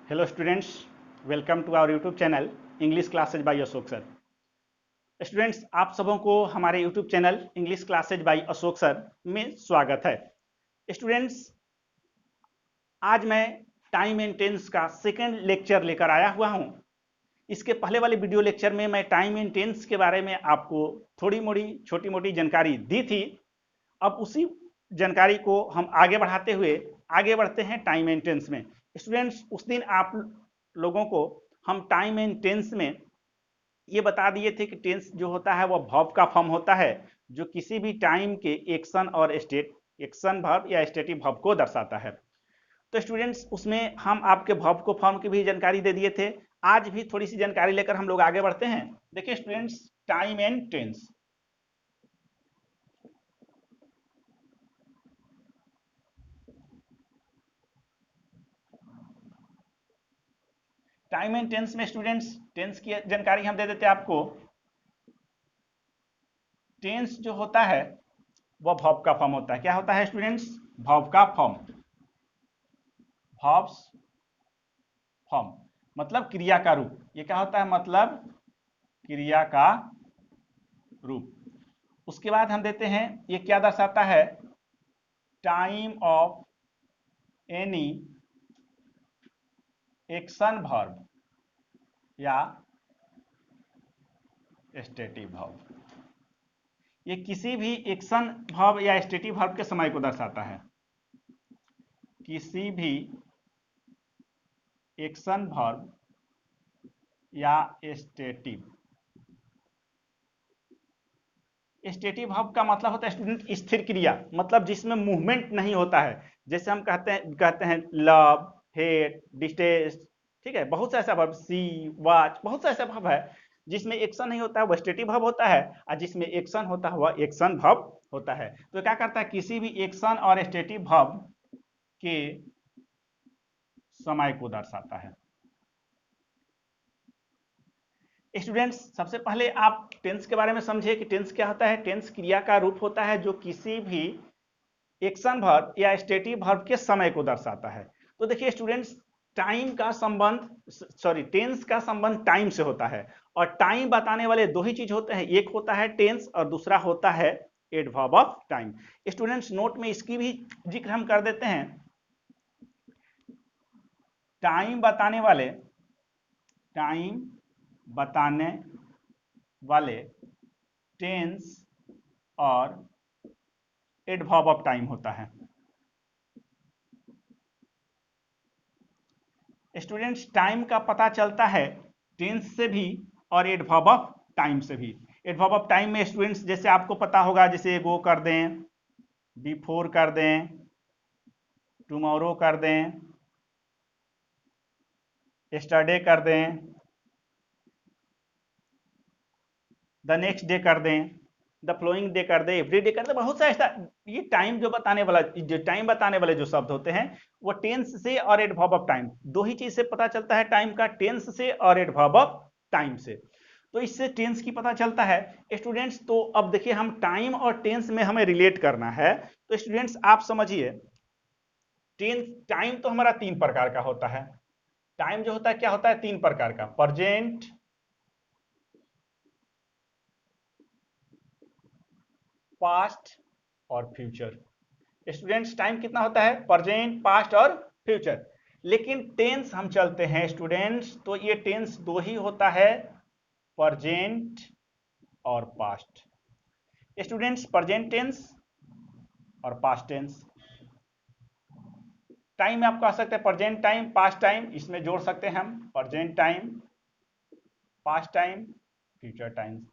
Hello students, welcome to our YouTube channel English classes by Ashok sir. Students, आप सबों को हमारे YouTube channel English classes by Ashok sir में स्वागत है। स्टूडेंट्स, आज मैं टाइम एंड टेंस का सेकेंड लेक्चर लेकर आया हुआ हूं। इसके पहले वाले वीडियो लेक्चर में मैं टाइम एंड टेंस के बारे में आपको थोड़ी मोड़ी छोटी मोटी जानकारी दी थी। अब उसी जानकारी को हम आगे बढ़ाते हुए आगे बढ़ते हैं टाइम एंड टेंस में। स्टूडेंट्स, उस दिन आप लोगों को हम टाइम एंड टेंस में ये बता दिए थे कि टेंस जो होता है वो वर्ब का फॉर्म होता है, जो किसी भी टाइम के एक्शन और एक्शन वर्ब या स्टेटिव वर्ब को दर्शाता है। तो स्टूडेंट्स, उसमें हम आपके वर्ब को फॉर्म की भी जानकारी दे दिए थे। आज भी थोड़ी सी जानकारी लेकर हम लोग आगे बढ़ते हैं। देखिए students, time and tense. Time and tense में स्टूडेंट्स टेंस की जानकारी हम दे देते हैं आपको। टेंस जो होता है वह वर्ब का फॉर्म होता है। क्या होता है स्टूडेंट्स? वर्ब का फॉर्म। वर्ब्स फॉर्म मतलब क्रिया का रूप। ये क्या होता है? मतलब क्रिया का रूप। उसके बाद हम देते हैं, ये क्या दर्शाता है? Time of any action verb या स्टेटिव वर्ब। ये किसी भी एक्शन वर्ब या स्टेटिव वर्ब के समय को दर्शाता है। किसी भी एक्शन वर्ब या स्टेटिव वर्ब का मतलब होता है स्टूडेंट स्थिर क्रिया, मतलब जिसमें मूवमेंट नहीं होता है। जैसे हम कहते हैं लव, हेट, डिटेस्ट। ठीक है, बहुत सा ऐसा वर्ब, सी, वॉच, बहुत सा ऐसा वर्ब है जिसमें एक्शन नहीं होता है, वह स्टेटिव वर्ब होता है। और जिसमें एक्शन होता है वह एक्शन वर्ब होता है। तो क्या करता है? किसी भी एक्शन और स्टेटिव वर्ब के समय को दर्शाता है। स्टूडेंट्स, सबसे पहले आप टेंस के बारे में समझिए कि टेंस क्या होता है। टेंस क्रिया का रूप होता है जो किसी भी एक्शन वर्ब या स्टेटिव वर्ब के समय को दर्शाता है। तो देखिए स्टूडेंट्स, टाइम का संबंध टेंस का संबंध टाइम से होता है। और टाइम बताने वाले दो ही चीज होते हैं, एक होता है टेंस और दूसरा होता है adverb of time. Students, note में इसकी भी जिक्र हम कर देते हैं। टाइम बताने वाले टेंस और एडवर्ब ऑफ टाइम होता है। स्टूडेंट्स, टाइम का पता चलता है टेंस से भी और एडवर्ब ऑफ टाइम से भी। एडवर्ब ऑफ टाइम में स्टूडेंट्स जैसे आपको पता होगा, जैसे गो कर दें, बिफोर कर दें, टुमारो कर दें, यस्टरडे कर दें, द नेक्स्ट डे कर दें, द फ्लोइंग डे कर दें, एवरी डे कर दें। बहुत सा ऐसा, ये टाइम बताने वाले जो शब्द होते हैं वो टेंस से और एडवर्ब ऑफ टाइम, दो ही चीज से पता चलता है टाइम का, टेंस से और एडवर्ब ऑफ टाइम से। तो इससे टेंस की पता चलता है स्टूडेंट्स। तो अब देखिए, हम टाइम और टेंस में हमें रिलेट करना है। तो स्टूडेंट्स आप समझिए, टाइम तो हमारा तीन प्रकार का होता है। टाइम जो होता है क्या होता है? तीन प्रकार का, प्रेजेंट, पास्ट और फ्यूचर। स्टूडेंट्स, टाइम कितना होता है? प्रेजेंट, पास्ट और फ्यूचर। लेकिन टेंस हम चलते हैं स्टूडेंट्स, तो ये टेंस दो ही होता है, प्रेजेंट और पास्ट। स्टूडेंट्स, प्रेजेंट टेंस और पास्ट टेंस। टाइम में आप कह सकते हैं प्रेजेंट टाइम, पास्ट टाइम, इसमें जोड़ सकते हैं हम present time, past time, future time.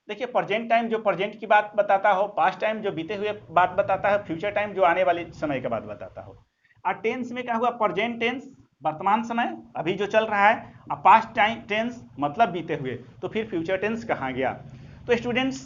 देखिए, प्रेजेंट टाइम जो प्रेजेंट की बात बताता हो, पास्ट टाइम जो बीते हुए बात बताता है, फ्यूचर टाइम जो आने वाले समय की बात बताता हो। और टेंस में क्या हुआ? प्रेजेंट टेंस वर्तमान समय, अभी जो चल रहा है, और पास्ट टाइम टेंस मतलब बीते हुए। तो फिर फ्यूचर टेंस कहाँ गया? तो स्टूडेंट्स,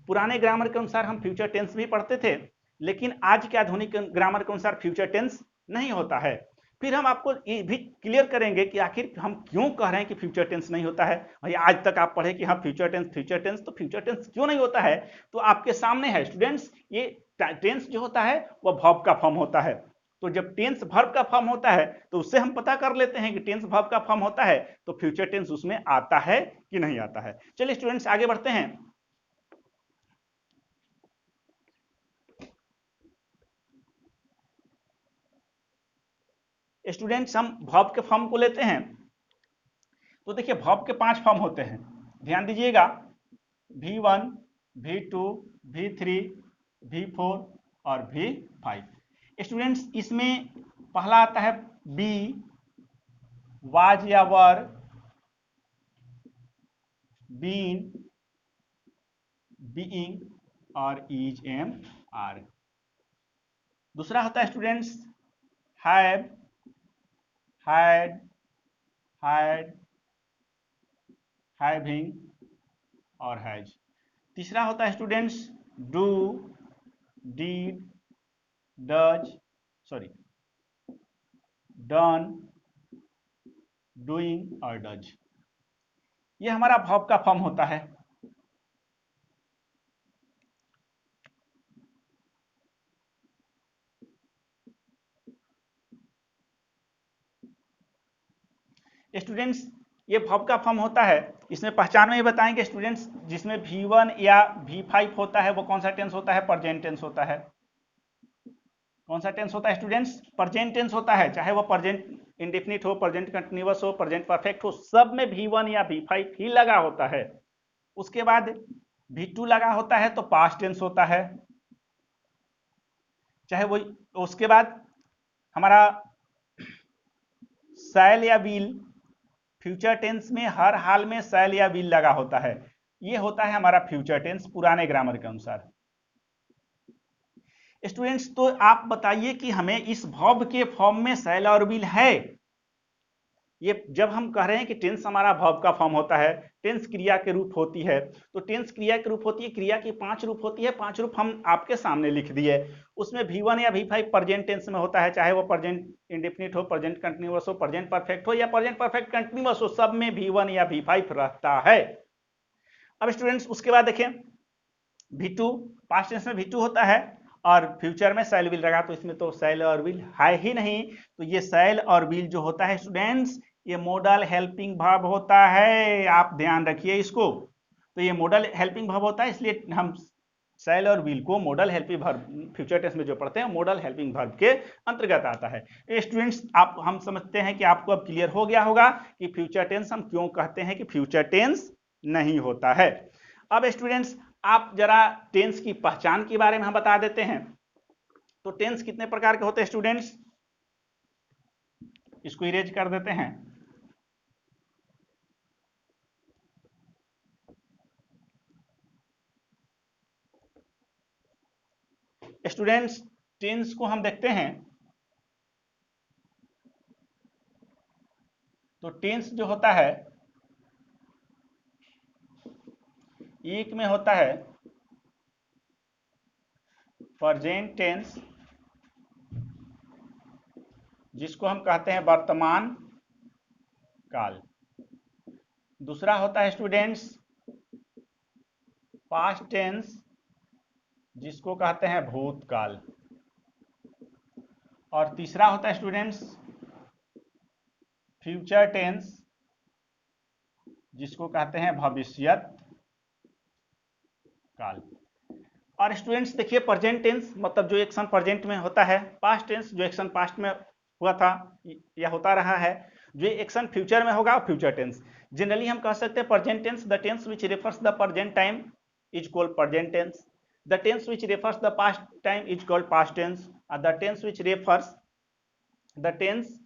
पुराने ग्रामर के अनुसार हम फ्यूचर टेंस भी पढ़ते थे, लेकिन आज के आधुनिक ग्रामर के अनुसार फ्यूचर टेंस नहीं होता है। फिर हम आपको ये भी क्लियर करेंगे कि आखिर हम क्यों कह रहे हैं कि फ्यूचर टेंस नहीं होता है। भाई, आज तक आप पढ़े कि हाँ फ्यूचर टेंस, तो फ्यूचर टेंस क्यों नहीं होता है? तो आपके सामने है स्टूडेंट्स, ये टेंस जो होता है वह वर्ब का फॉर्म होता है। तो जब टेंस वर्ब का फॉर्म होता है तो उससे हम पता कर लेते हैं कि टेंस वर्ब का फॉर्म होता है तो फ्यूचर टेंस उसमें आता है कि नहीं आता है। चलिए स्टूडेंट्स आगे बढ़ते हैं। स्टूडेंट्स हम वर्ब के फॉर्म को लेते हैं। तो देखिए वर्ब के 5 फॉर्म होते हैं, ध्यान दीजिएगा, V1, V2, V3, V4 और V5। स्टूडेंट्स इसमें पहला आता है बी, वाज या वर, बीन, बीइंग और इज एम आर। दूसरा होता है students have, had, had, having और हैज। तीसरा होता है students do, did, does, sorry done, doing और डज। ये हमारा वर्ब का फॉर्म होता है। स्टूडेंट्स ये वर्ब का फॉर्म होता है, इसमें पहचान में ही बताएंगे स्टूडेंट्स, जिसमें V1 या V5 होता है वो कौन सा टेंस होता है? प्रेजेंट टेंस होता है। कौन सा टेंस होता है स्टूडेंट्स? प्रेजेंट टेंस होता है, चाहे वो प्रेजेंट इंडेफिनिट हो, प्रेजेंट कंटिन्यूअस हो, प्रेजेंट परफेक्ट हो, सब में V1 या V5 ही लगा होता है। उसके बाद V2 लगा होता है तो पास्ट टेंस होता है, चाहे वो, उसके बाद हमारा शैल या विल, फ्यूचर टेंस में हर हाल में शैल या विल लगा होता है, ये होता है हमारा फ्यूचर टेंस पुराने ग्रामर के अनुसार। स्टूडेंट्स तो आप बताइए कि हमें इस वर्ब के फॉर्म में शैल और विल है। ये जब हम कह रहे हैं कि टेंस हमारा वर्ब का फॉर्म होता है, टेंस क्रिया के रूप होती है, तो टेंस क्रिया के रूप होती है, क्रिया की 5 रूप होती है, 5 रूप हम आपके सामने लिख दिए। उसमें V1 या V5 प्रेजेंट टेंस में होता है, चाहे वो प्रेजेंट इंडेफिनिट हो, प्रेजेंट कंटिन्यूअस हो, प्रेजेंट परफेक्ट हो या प्रेजेंट परफेक्ट कंटिन्यूअस हो, सब में V1 या V5 रहता है। अब स्टूडेंट्स उसके बाद देखें V2, पास्ट टेंस में V2 होता है और फ्यूचर में शैल विल लगा, तो इसमें तो शैल और विल है ही नहीं, तो ये शैल और विल जो होता है स्टूडेंट्स ये मॉडल हेल्पिंग वर्ब होता है, आप ध्यान रखिए इसको। तो ये मॉडल हेल्पिंग वर्ब होता है, इसलिए हम शैल और विल को modal helping verb future tense में जो पढ़ते हैं मॉडल हेल्पिंग वर्ब के अंतर्गत आता है। स्टूडेंट्स आप हम समझते हैं कि आपको अब क्लियर हो गया होगा कि फ्यूचर टेंस हम क्यों कहते हैं कि फ्यूचर टेंस नहीं होता है। अब स्टूडेंट्स आप जरा टेंस की पहचान के बारे में हम बता देते हैं। तो टेंस कितने प्रकार के होते हैं स्टूडेंट्स? इसको इरेज कर देते हैं। स्टूडेंट्स टेंस को हम देखते हैं तो टेंस जो होता है एक में होता है प्रेजेंट टेंस, जिसको हम कहते हैं वर्तमान काल। दूसरा होता है स्टूडेंट्स पास्ट टेंस, जिसको कहते हैं भूतकाल। और तीसरा होता है स्टूडेंट्स फ्यूचर टेंस, जिसको कहते हैं भविष्यत काल। और स्टूडेंट्स देखिए प्रेजेंट टेंस मतलब जो एक्शन प्रेजेंट में होता है, पास्ट टेंस जो एक्शन पास्ट में हुआ था या होता रहा है, जो एक्शन फ्यूचर में होगा फ्यूचर टेंस। जनरली हम कह सकते हैं present tense the tense which refers the present time is called present tense, the tense which refers the past time is called past tense, the tense which refers the tense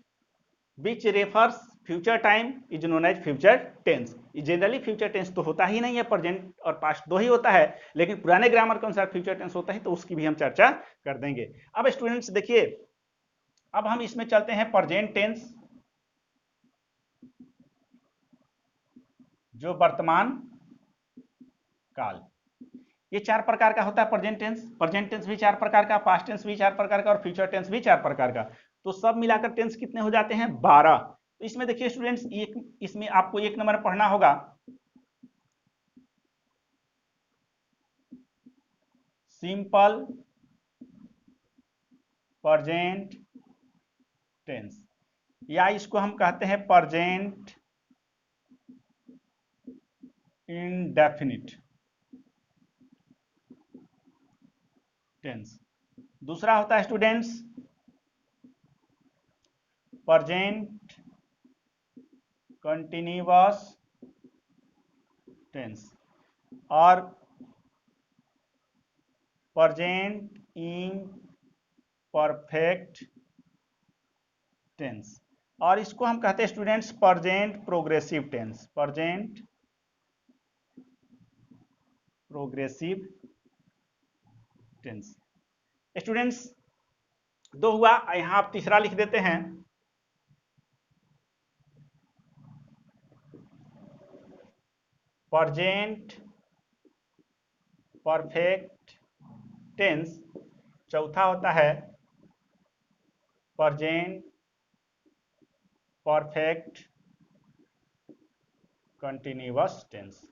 which refers future time is known as future tense. Generally future tense तो होता ही नहीं है, present और past दो ही होता है, लेकिन पुराने ग्रामर के अनुसार फ्यूचर टेंस होता है, तो उसकी भी हम चर्चा कर देंगे। अब स्टूडेंट्स देखिए अब हम इसमें चलते हैं प्रेजेंट टेंस, जो वर्तमान काल। ये 4 प्रकार का होता है प्रेजेंट टेंस भी 4 प्रकार का, पास्ट टेंस भी 4 प्रकार का और फ्यूचर टेंस भी 4 प्रकार का। तो सब मिलाकर टेंस कितने हो जाते हैं? 12। तो इसमें देखिए स्टूडेंट्स एक इसमें आपको 1 नंबर पढ़ना होगा सिंपल प्रेजेंट टेंस, या इसको हम कहते हैं प्रेजेंट इंडेफिनिट टेंस। दूसरा होता है स्टूडेंट्स प्रेजेंट कंटिन्यूअस टेंस और प्रेजेंट इम्परफेक्ट टेंस, और इसको हम कहते हैं students present progressive tense, present progressive tense. Students दो हुआ, यहां आप तीसरा लिख देते हैं प्रेजेंट परफेक्ट टेंस। चौथा होता है प्रेजेंट परफेक्ट कंटिन्यूअस टेंस।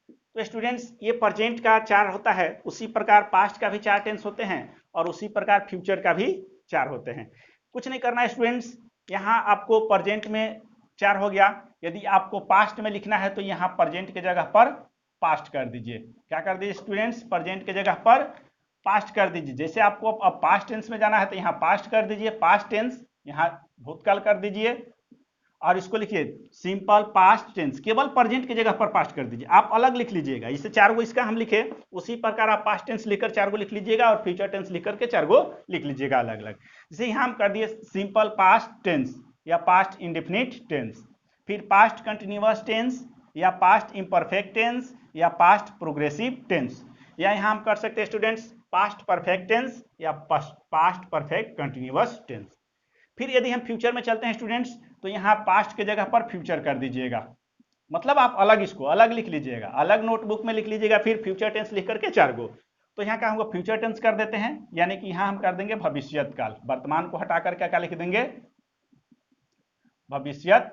तो स्टूडेंट्स ये प्रेजेंट का 4 होता है, उसी प्रकार पास्ट का भी 4 टेंस होते हैं और उसी प्रकार फ्यूचर का भी 4 होते हैं। कुछ नहीं करना है स्टूडेंट्स, यहाँ आपको प्रेजेंट में 4 हो गया, यदि आपको पास्ट में लिखना है तो यहाँ प्रेजेंट के जगह पर पास्ट कर दीजिए। क्या कर दीजिए स्टूडेंट्स, प्रेजेंट के जगह पर पास्ट कर दीजिए। जैसे आपको अब पास्ट टेंस में जाना है तो यहाँ पास्ट कर दीजिए, पास्ट टेंस यहाँ भूतकाल कर दीजिए, और इसको लिखिए सिंपल पास्ट टेंस, केवल प्रेजेंट की जगह पर पास्ट कर दीजिए। आप अलग लिख लीजिएगा, इससे 4 गो इसका हम लिखे, उसी प्रकार आप पास्ट टेंस लिखकर 4 गो लिख लीजिएगा और फ्यूचर टेंस लिख करके 4 गो लिख लीजिएगा अलग अलग। जैसे यहाँ हम कर दिए सिंपल पास्ट टेंस या पास्ट इंडेफिनिट टेंस, फिर पास्ट कंटिन्यूअस टेंस या पास्ट इम्परफेक्ट टेंस या पास्ट प्रोग्रेसिव टेंस, या यहाँ हम कर सकते हैं स्टूडेंट्स पास्ट परफेक्ट टेंस या पास्ट परफेक्ट कंटिन्यूअस टेंस। फिर यदि हम फ्यूचर में चलते हैं स्टूडेंट्स तो यहाँ पास्ट के जगह पर फ्यूचर कर दीजिएगा, मतलब आप अलग इसको अलग लिख लीजिएगा, अलग नोटबुक में लिख लीजिएगा, फिर फ्यूचर टेंस लिख करके 4 गो। तो यहाँ क्या होगा फ्यूचर टेंस कर देते हैं, यानी कि यहाँ हम कर देंगे भविष्यत काल, वर्तमान को हटा करके क्या लिख देंगे भविष्यत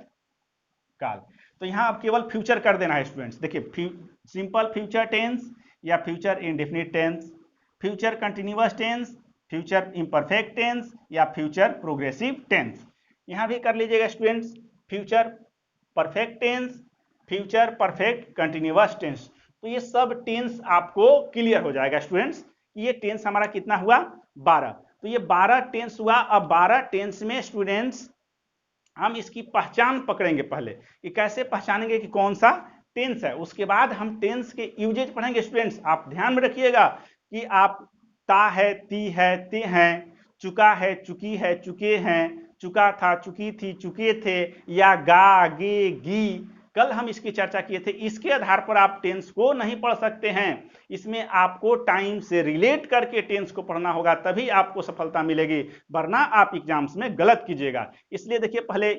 काल। तो यहाँ अब केवल फ्यूचर कर देना है स्टूडेंट्स। देखिए सिंपल फ्यूचर टेंस या future indefinite tense, future continuous tense, future imperfect tense या फ्यूचर प्रोग्रेसिव टेंस। यहाँ भी कर लीजिएगा students future perfect tense, future perfect continuous tense. तो ये सब टेंस आपको क्लियर हो जाएगा स्टूडेंट्स। ये टेंस हमारा कितना हुआ 12। तो ये 12 टेंस हुआ। अब 12 टेंस में स्टूडेंट्स हम इसकी पहचान पकड़ेंगे पहले कि कैसे पहचानेंगे कि कौन सा टेंस है, उसके बाद हम टेंस के यूजेज पढ़ेंगे। स्टूडेंट्स आप ध्यान में रखिएगा कि आप ता है, ती है, ते हैं, चुका है, चुकी है, चुके हैं, चुका था, चुकी थी, चुके थे, या गा, गे, गी, कल हम इसकी चर्चा किए थे। इसके आधार पर आप टेंस को नहीं पढ़ सकते हैं, इसमें आपको टाइम से रिलेट करके टेंस को पढ़ना होगा, तभी आपको सफलता मिलेगी, वरना आप एग्जाम्स में गलत कीजिएगा। इसलिए देखिए पहले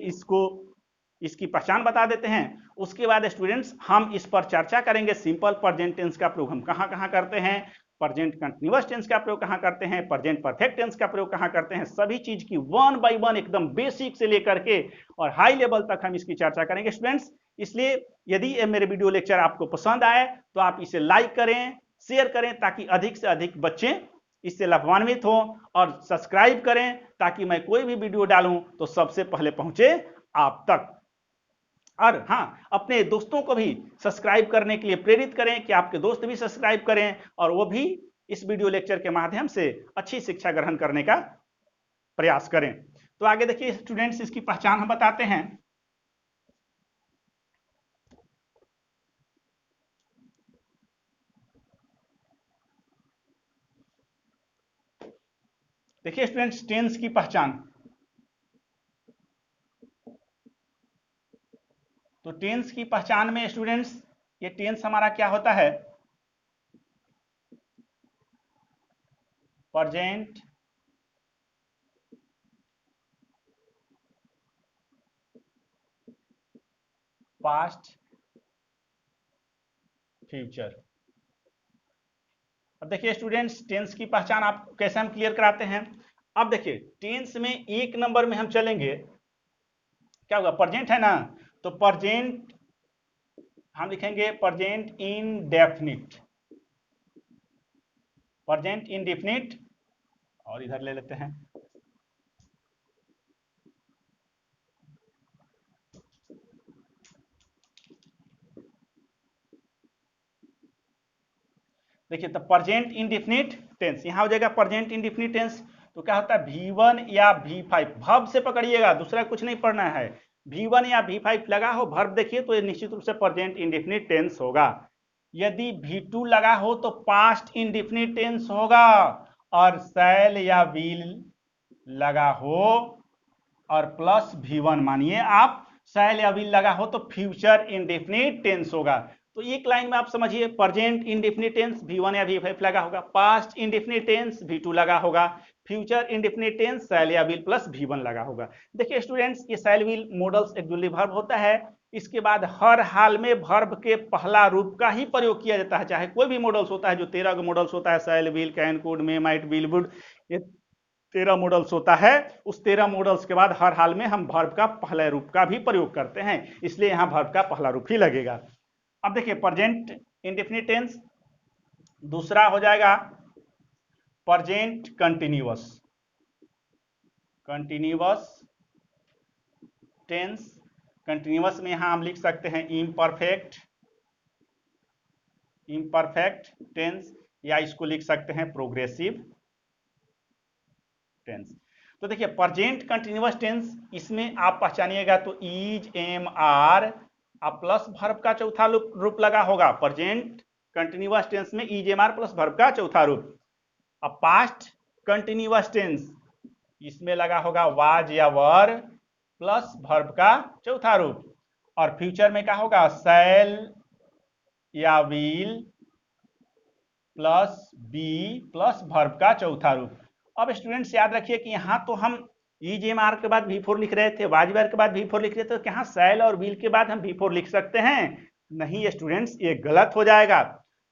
इसकी पहचान बता देते हैं, उसके बाद स्टूडेंट्स हम इस पर चर्चा करेंगे। सिंपल प्रेजेंट टेंस का प्रयोग हम कहां कहां करते हैं, प्रेजेंट कंटिन्यूअस टेंस का प्रयोग कहां करते हैं, प्रेजेंट परफेक्ट टेंस का प्रयोग कहां करते हैं, सभी चीज की 1 बाय 1 एकदम बेसिक से लेकर के और हाई लेवल तक हम इसकी चर्चा करेंगे स्टूडेंट्स। इसलिए यदि ये मेरे वीडियो लेक्चर आपको पसंद आए तो आप इसे लाइक करें, शेयर करें, ताकि अधिक से अधिक बच्चे इससे लाभान्वित हों, और सब्सक्राइब करें ताकि मैं कोई भी वीडियो डालूं तो सबसे पहले पहुंचे आप तक। और हाँ, अपने दोस्तों को भी सब्सक्राइब करने के लिए प्रेरित करें कि आपके दोस्त भी सब्सक्राइब करें और वो भी इस वीडियो लेक्चर के माध्यम से अच्छी शिक्षा ग्रहण करने का प्रयास करें। तो आगे देखिए स्टूडेंट्स इसकी पहचान हम बताते हैं। देखिए स्टूडेंट्स टेंस की पहचान, तो टेंस की पहचान में स्टूडेंट्स ये टेंस हमारा क्या होता है, प्रेजेंट पास्ट फ्यूचर। अब देखिए स्टूडेंट्स टेंस की पहचान आप कैसे हम क्लियर कराते हैं। अब देखिए टेंस में 1 नंबर में हम चलेंगे, क्या होगा प्रेजेंट है ना, तो प्रेजेंट हम लिखेंगे प्रेजेंट इंडेफिनिट, प्रेजेंट इंडेफिनिट, और इधर ले लेते हैं देखिए तो प्रेजेंट इंडेफिनिट टेंस यहाँ हो जाएगा प्रेजेंट इंडेफिनिट टेंस। तो क्या होता है V1 या V5, वर्ब से पकड़िएगा, दूसरा कुछ नहीं पढ़ना है। V1 या V5 लगा हो वर्ब देखिए तो ये निश्चित रूप से प्रेजेंट इंडेफिनिट टेंस होगा। यदि V2 लगा हो तो पास्ट इंडेफिनिट टेंस होगा, और शैल या विल लगा हो और प्लस V1 मानिए आप, शैल या विल लगा हो तो फ्यूचर इंडेफिनिट टेंस होगा। तो एक लाइन में आप समझिए, प्रेजेंट इंडेफिनिट टेंस V1 या V5 लगा होगा, पास्ट इंडेफिनिट टेंस V2 लगा होगा, फ्यूचर इंडेफिनिट टेंस शैल या विल प्लस V1 लगा होगा। देखिए स्टूडेंट्स, ये शैल विल मॉडल्स एक्सक्लूसिव वर्ब होता है। इसके बाद हर हाल में वर्ब के पहला रूप का ही प्रयोग किया जाता है, चाहे कोई भी मॉडल्स होता है, जो 13 मॉडल्स होता है, शैल will can could may might will would, ये 13 मॉडल्स होता है। उस 13 मॉडल्स के बाद हर हाल में हम वर्ब का पहले रूप का भी प्रयोग करते हैं, इसलिए यहां वर्ब का पहला रूप ही लगेगा। अब देखिए प्रेजेंट इंडेफिनिट टेंस दूसरा हो जाएगा present continuous. Continuous tense, continuous में यहां हम लिख सकते हैं इम्परफेक्ट, इम्परफेक्ट टेंस, या इसको लिख सकते हैं प्रोग्रेसिव टेंस। तो देखिए प्रेजेंट कंटिन्यूअस टेंस, इसमें आप पहचानिएगा तो is am are plus verb का चौथा रूप लगा होगा। प्रेजेंट कंटिन्यूअस टेंस में is am are plus verb का चौथा रूप। अब पास्ट कंटिन्यूअस टेंस, इसमें लगा होगा वाज या वर प्लस वर्ब का चौथा रूप। और फ्यूचर में क्या होगा, शैल या will plus be plus verb का चौथा रूप। अब स्टूडेंट्स याद रखिए कि यहाँ तो हम इज एम आर के बाद V4 लिख रहे थे, वाज वेयर के बाद V4 लिख रहे थे, तो यहाँ शैल और विल के बाद हम V4 लिख सकते हैं? नहीं स्टूडेंट्स, ये गलत हो जाएगा,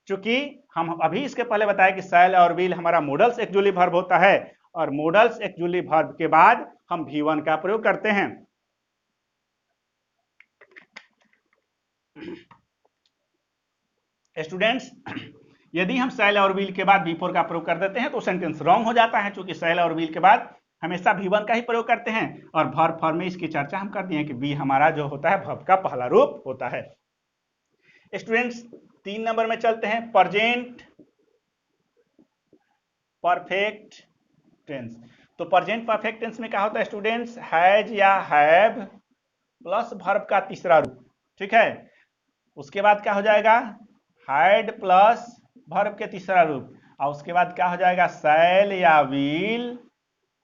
क्योंकि हम अभी इसके पहले बताया कि शैल और विल हमारा मॉडल्स एक्सक्लूसिव वर्ब होता है, और मॉडल्स एक्सक्लूसिव वर्ब के बाद हम V1 का प्रयोग करते हैं। स्टूडेंट्स, यदि हम शैल और विल के बाद V4 का प्रयोग कर देते हैं तो सेंटेंस रॉन्ग हो जाता है, क्योंकि शैल और विल के बाद हमेशा V1 का ही प्रयोग करते हैं। और वर्ब फॉर्म में इसकी चर्चा हम कर दिए हैं कि बी हमारा जो होता है वर्ब का पहला रूप होता है। स्टूडेंट्स 3 नंबर में चलते हैं, प्रेजेंट परफेक्ट टेंस। तो प्रेजेंट परफेक्ट टेंस में क्या होता है स्टूडेंट्स, हैज या हैव प्लस वर्ब का तीसरा रूप, ठीक है। उसके बाद क्या हो जाएगा, हैड प्लस वर्ब के तीसरा रूप, और उसके बाद क्या हो जाएगा, शैल या will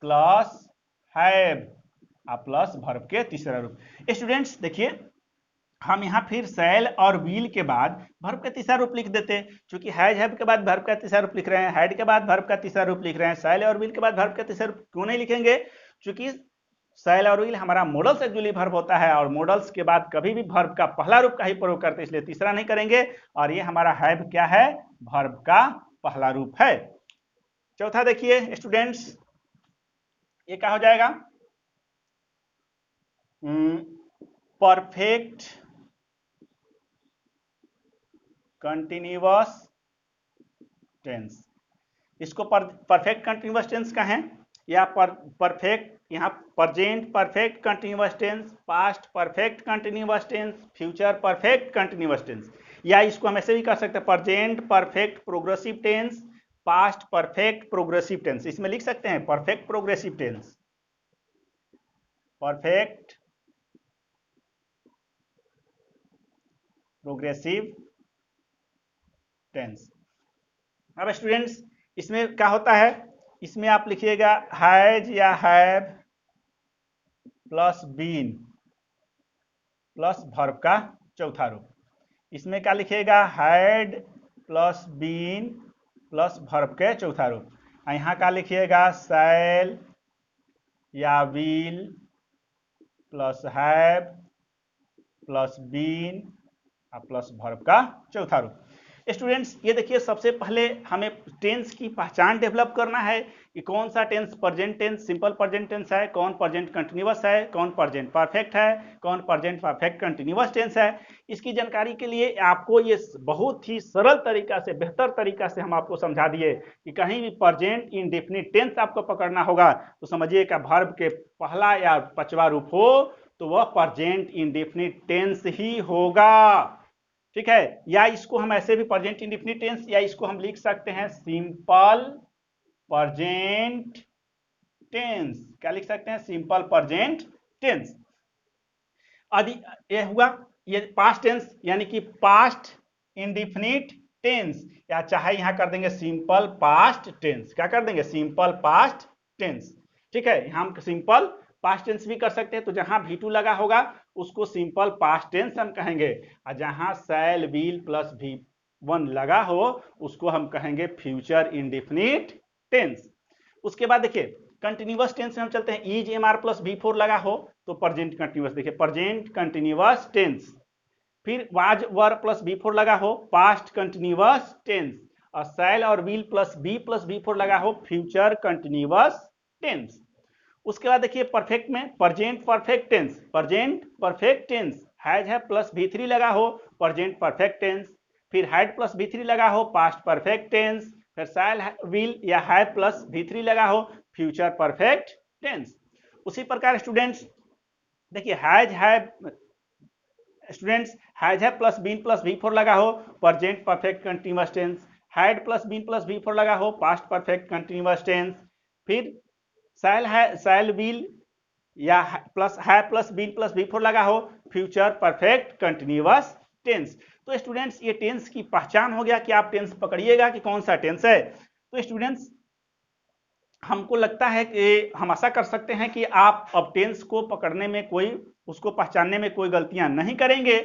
plus have plus verb के तीसरा रूप। स्टूडेंट्स देखिए, हम यहाँ फिर शैल और विल के बाद वर्ब का तीसरा रूप लिख देते, क्योंकि हैज हैव के बाद वर्ब का तीसरा रूप लिख रहे हैं, हैड के बाद वर्ब का तीसरा रूप लिख रहे हैं, शैल और विल के बाद वर्ब का तीसरा रूप क्यों नहीं लिखेंगे? क्योंकि शैल और विल हमारा मॉडल्स एक्सक्लूसिव वर्ब होता है, और मॉडल्स के बाद कभी भी वर्ब का पहला रूप का ही प्रयोग करते हैं, इसलिए तीसरा नहीं करेंगे। और ये हमारा हैव क्या है, वर्ब का पहला रूप है। चौथा देखिए स्टूडेंट्स, ये क्या हो जाएगा, परफेक्ट कंटिन्यूअस टेंस। इसको परफेक्ट कंटिन्यूअस टेंस कहें, या परफेक्ट, यहाँ present perfect continuous tense, past perfect continuous tense, future perfect continuous tense, या इसको हम ऐसे भी कर सकते हैं, present perfect progressive tense, past perfect progressive tense. इसमें लिख सकते हैं perfect progressive tense, perfect progressive tense. अब स्टूडेंट्स इसमें क्या होता है, इसमें आप लिखिएगा हैज या have plus been plus verb का चौथा रूप। इसमें क्या लिखिएगा, had plus been plus verb के चौथा रूप। यहाँ क्या लिखिएगा, शैल या will plus have plus been plus verb का चौथा रूप। स्टूडेंट्स ये देखिए, सबसे पहले हमें टेंस की पहचान डेवलप करना है कि कौन सा tense present tense simple present tense है, कौन प्रेजेंट कंटिन्यूअस है, कौन प्रेजेंट परफेक्ट है, कौन प्रेजेंट परफेक्ट कंटिन्यूअस टेंस है। इसकी जानकारी के लिए आपको ये बहुत ही सरल तरीका से, बेहतर तरीका से हम आपको समझा दिए कि कहीं भी प्रेजेंट इंडेफिनिट टेंस आपको पकड़ना होगा तो समझिए कि वर्ब के पहला या पांचवा रूप हो तो वह प्रेजेंट इंडेफिनिट टेंस ही होगा, ठीक है, या इसको हम ऐसे भी प्रेजेंट इंडेफिनिट टेंस, या इसको हम लिख सकते हैं सिंपल प्रेजेंट टेंस। क्या लिख सकते हैं? Simple present tense. यदि ये हुआ ये पास्ट टेंस, यानी कि पास्ट इंडेफिनिट टेंस, या चाहे यहां कर देंगे सिंपल पास्ट टेंस। क्या कर देंगे? Simple past tense. ठीक है, हम सिंपल पास्ट टेंस भी कर सकते हैं, तो जहां V2 लगा होगा उसको सिंपल पास्ट टेंस हम कहेंगे, और जहां शैल विल प्लस V1 लगा हो उसको हम कहेंगे फ्यूचर इंडेफिनिट टेंस। उसके बाद देखिए कंटिन्यूअस टेंस में हम चलते हैं। Is am are plus V4 लगा हो तो प्रेजेंट कंटिन्यूअस। देखिए प्रेजेंट कंटिन्यूअस टेंस। फिर वाज वर प्लस V4 लगा हो पास्ट कंटिन्यूअस टेंस, और शैल और विल प्लस V4 लगा हो फ्यूचर कंटिन्यूअस टेंस। उसके बाद देखिए परफेक्ट में present perfect tense, present perfect tense has है प्लस V3 लगा हो प्रेजेंट परफेक्ट टेंस। फिर हैड प्लस V3 लगा हो पास्ट परफेक्ट टेंस। फिर शैल विल या हैव प्लस V3 लगा हो फ्यूचर परफेक्ट टेंस। उसी प्रकार स्टूडेंट्स देखिए हैज है प्लस बीन प्लस V4 लगा हो present perfect continuous tense. Had plus been plus V4 लगा हो पास्ट परफेक्ट कंटिन्यूअस टेंस। फिर शैल विल या प्लस बीन प्लस V4 लगा हो फ्यूचर परफेक्ट कंटिन्यूअस टेंस। तो स्टूडेंट्स ये टेंस की पहचान हो गया कि आप टेंस पकड़िएगा कि कौन सा टेंस है। तो स्टूडेंट्स हमको लगता है कि हम आशा कर सकते हैं कि आप अब टेंस को पकड़ने में उसको पहचानने में कोई गलतियां नहीं करेंगे।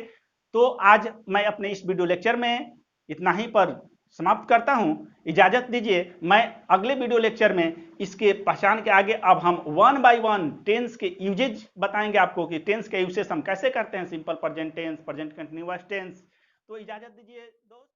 तो आज मैं अपने इस वीडियो लेक्चर में इतना ही पर समाप्त करता हूं। इजाजत दीजिए, मैं अगले वीडियो लेक्चर में इसके पहचान के आगे अब हम 1 बाय 1 टेंस के यूजेज बताएंगे आपको कि टेंस के यूजेस हम कैसे करते हैं, simple present tense, present continuous tense. तो इजाजत दीजिए दोस्त।